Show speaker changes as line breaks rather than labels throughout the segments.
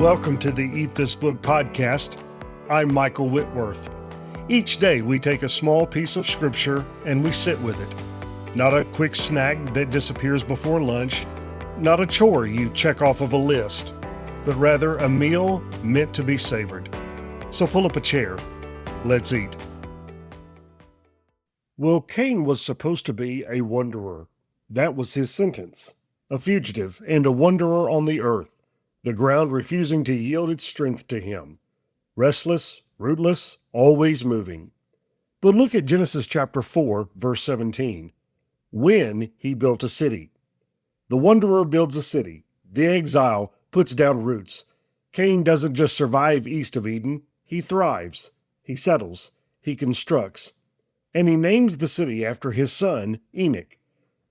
Welcome to the Eat This Book podcast. I'm Michael Whitworth. Each day we take a small piece of scripture and we sit with it. Not a quick snack that disappears before lunch, not a chore you check off of a list, but rather a meal meant to be savored. So pull up a chair. Let's eat. Well, Cain was supposed to be a wanderer. That was his sentence. A fugitive and a wanderer on the earth, the ground refusing to yield its strength to him. Restless, rootless, always moving. But look at Genesis chapter 4, verse 17. When he built a city. The wanderer builds a city. The exile puts down roots. Cain doesn't just survive east of Eden, he thrives. He settles. He constructs. And he names the city after his son, Enoch.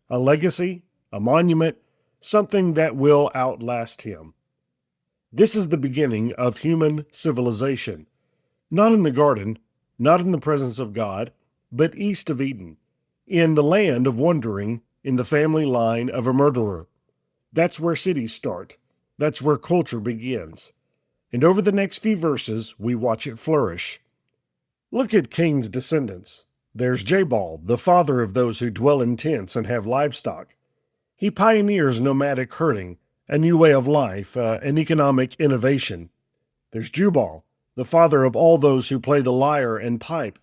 A legacy, a monument, something that will outlast him. This is the beginning of human civilization. Not in the garden, not in the presence of God, but east of Eden, in the land of wandering, in the family line of a murderer. That's where cities start. That's where culture begins. And over the next few verses, we watch it flourish. Look at Cain's descendants. There's Jabal, the father of those who dwell in tents and have livestock. He pioneers nomadic herding, a new way of life, an economic innovation. There's Jubal, the father of all those who play the lyre and pipe.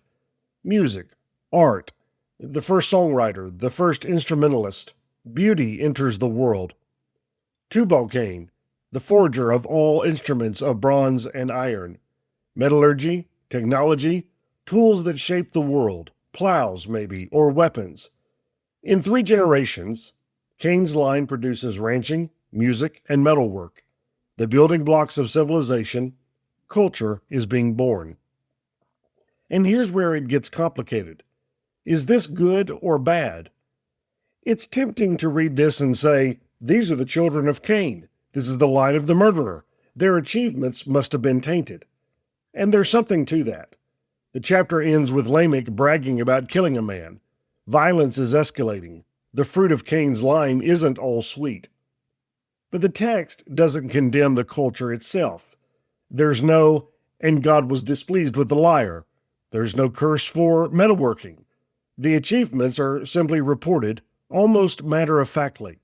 Music, art, the first songwriter, the first instrumentalist. Beauty enters the world. Tubal-Cain, the forger of all instruments of bronze and iron. Metallurgy, technology, tools that shape the world, plows maybe, or weapons. In 3 generations, Cain's line produces ranching, music, and metalwork. The building blocks of civilization, culture, is being born. And here's where it gets complicated. Is this good or bad? It's tempting to read this and say, these are the children of Cain. This is the line of the murderer. Their achievements must have been tainted. And there's something to that. The chapter ends with Lamech bragging about killing a man. Violence is escalating. The fruit of Cain's line isn't all sweet. But the text doesn't condemn the culture itself. There's no, and God was displeased with the lyre. There's no curse for metalworking. The achievements are simply reported, almost matter-of-factly.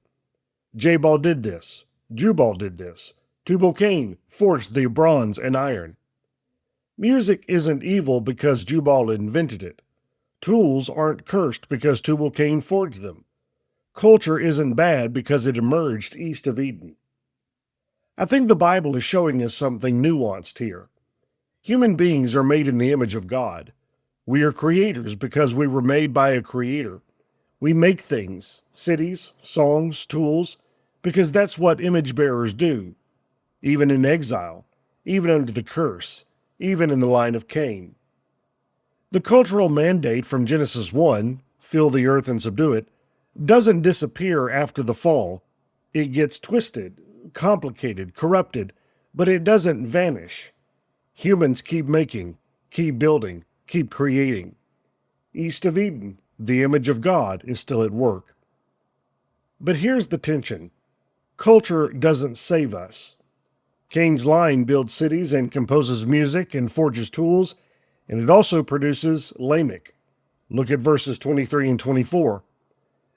Jabal did this. Jubal did this. Tubal-Cain forged the bronze and iron. Music isn't evil because Jubal invented it. Tools aren't cursed because Tubal-Cain forged them. Culture isn't bad because it emerged east of Eden. I think the Bible is showing us something nuanced here. Human beings are made in the image of God. We are creators because we were made by a creator. We make things, cities, songs, tools, because that's what image bearers do, even in exile, even under the curse, even in the line of Cain. The cultural mandate from Genesis 1, fill the earth and subdue it, doesn't disappear after the fall. It gets twisted, complicated, corrupted, but it doesn't vanish. Humans keep making, keep building, keep creating. East of Eden, the image of God is still at work. But here's the tension. Culture doesn't save us. Cain's line builds cities and composes music and forges tools, and it also produces Lamech. Look at verses 23 and 24.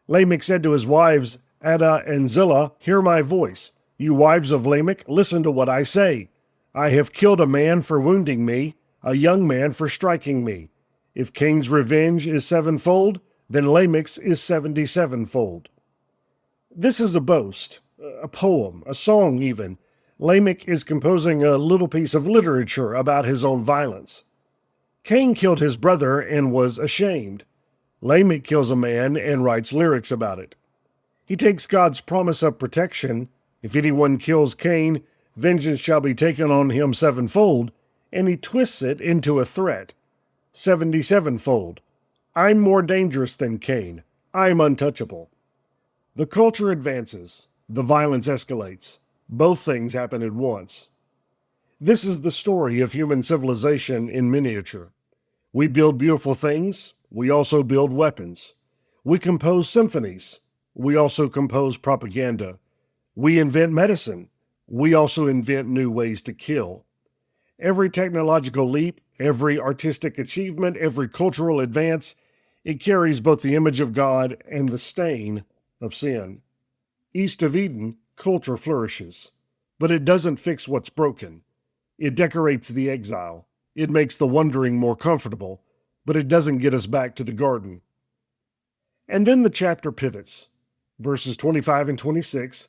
Lamech said to his wives, Adah and Zillah, hear my voice. You wives of Lamech, listen to what I say. I have killed a man for wounding me, a young man for striking me. If Cain's revenge is 7-fold, then Lamech's is 77-fold. This is a boast, a poem, a song even. Lamech is composing a little piece of literature about his own violence. Cain killed his brother and was ashamed. Lamech kills a man and writes lyrics about it. He takes God's promise of protection, if anyone kills Cain, vengeance shall be taken on him 7-fold, and he twists it into a threat. 77-fold. I'm more dangerous than Cain. I'm untouchable. The culture advances. The violence escalates. Both things happen at once. This is the story of human civilization in miniature. We build beautiful things. We also build weapons. We compose symphonies. We also compose propaganda. We invent medicine. we also invent new ways to kill. Every technological leap, every artistic achievement, every cultural advance, it carries both the image of God and the stain of sin. East of Eden, culture flourishes, but it doesn't fix what's broken. It decorates the exile. It makes the wandering more comfortable, but it doesn't get us back to the garden. And then the chapter pivots. Verses 25 and 26,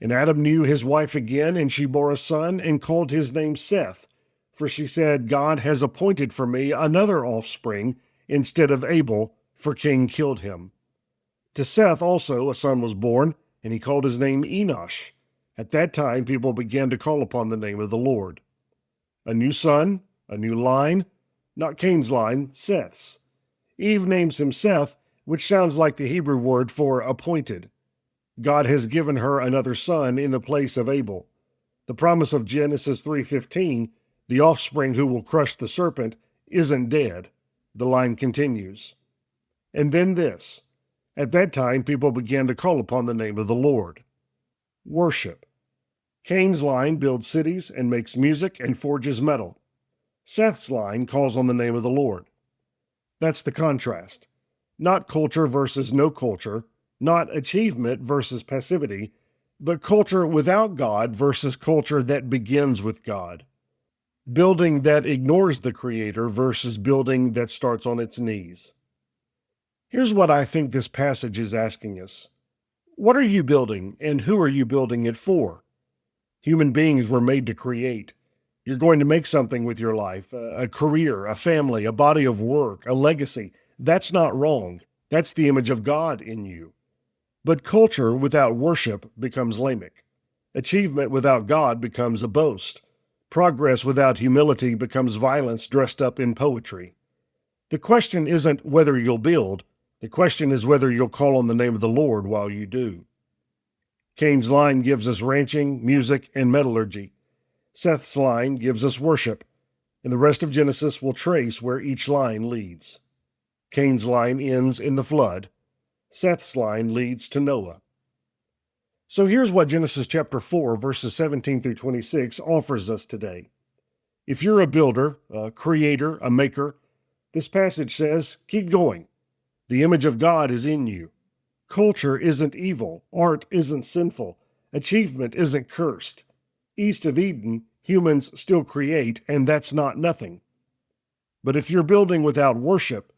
"And Adam knew his wife again, and she bore a son, and called his name Seth. For she said, God has appointed for me another offspring instead of Abel, for Cain killed him. To Seth also a son was born, and he called his name Enosh. At that time people began to call upon the name of the Lord." A new son, a new line, not Cain's line, Seth's. Eve names him Seth, which sounds like the Hebrew word for appointed. God has given her another son in the place of Abel. The promise of Genesis 3:15, the offspring who will crush the serpent, isn't dead. The line continues. And then this. At that time, people began to call upon the name of the Lord. Worship. Cain's line builds cities and makes music and forges metal. Seth's line calls on the name of the Lord. That's the contrast. Not culture versus no culture, not achievement versus passivity, but culture without God versus culture that begins with God. Building that ignores the Creator versus building that starts on its knees. Here's what I think this passage is asking us. What are you building, and who are you building it for? Human beings were made to create. You're going to make something with your life, a career, a family, a body of work, a legacy. That's not wrong. That's the image of God in you. But culture without worship becomes Lamech. Achievement without God becomes a boast. Progress without humility becomes violence dressed up in poetry. The question isn't whether you'll build. The question is whether you'll call on the name of the Lord while you do. Cain's line gives us ranching, music, and metallurgy. Seth's line gives us worship, and the rest of Genesis will trace where each line leads. Cain's line ends in the flood. Seth's line leads to Noah. So here's what Genesis chapter 4, verses 17 through 26 offers us today. If you're a builder, a creator, a maker, this passage says, keep going. The image of God is in you. Culture isn't evil. Art isn't sinful. Achievement isn't cursed. East of Eden, humans still create, and that's not nothing. But if you're building without worship,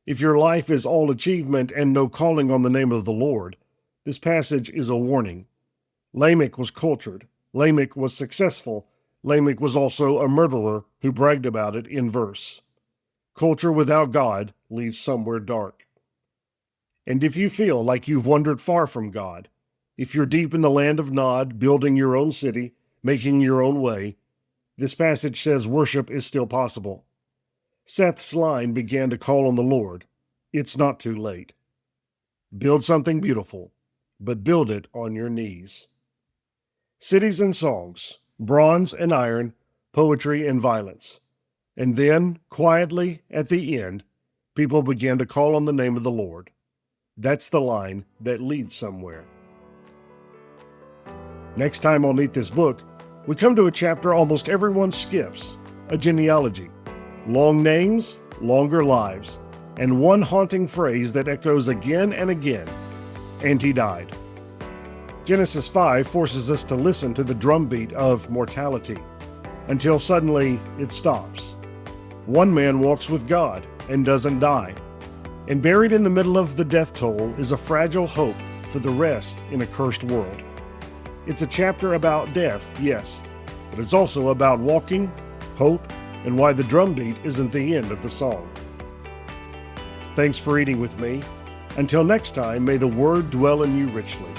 if your life is all achievement and no calling on the name of the Lord, this passage is a warning. Lamech was cultured. Lamech was successful. Lamech was also a murderer who bragged about it in verse. Culture without God leads somewhere dark. And if you feel like you've wandered far from God, if you're deep in the land of Nod, building your own city, making your own way, this passage says worship is still possible. Seth's line began to call on the Lord. It's not too late. Build something beautiful, but build it on your knees. Cities and songs, bronze and iron, poetry and violence. And then, quietly, at the end, people began to call on the name of the Lord. That's the line that leads somewhere. Next time on Eat This Book, we come to a chapter almost everyone skips, a genealogy. Long names, longer lives, and one haunting phrase that echoes again and again, and he died. Genesis 5 forces us to listen to the drumbeat of mortality, until suddenly it stops. One man walks with God and doesn't die, and buried in the middle of the death toll is a fragile hope for the rest in a cursed world. It's a chapter about death, yes, but it's also about walking, hope, and why the drumbeat isn't the end of the song. Thanks for eating with me. Until next time, may the Word dwell in you richly.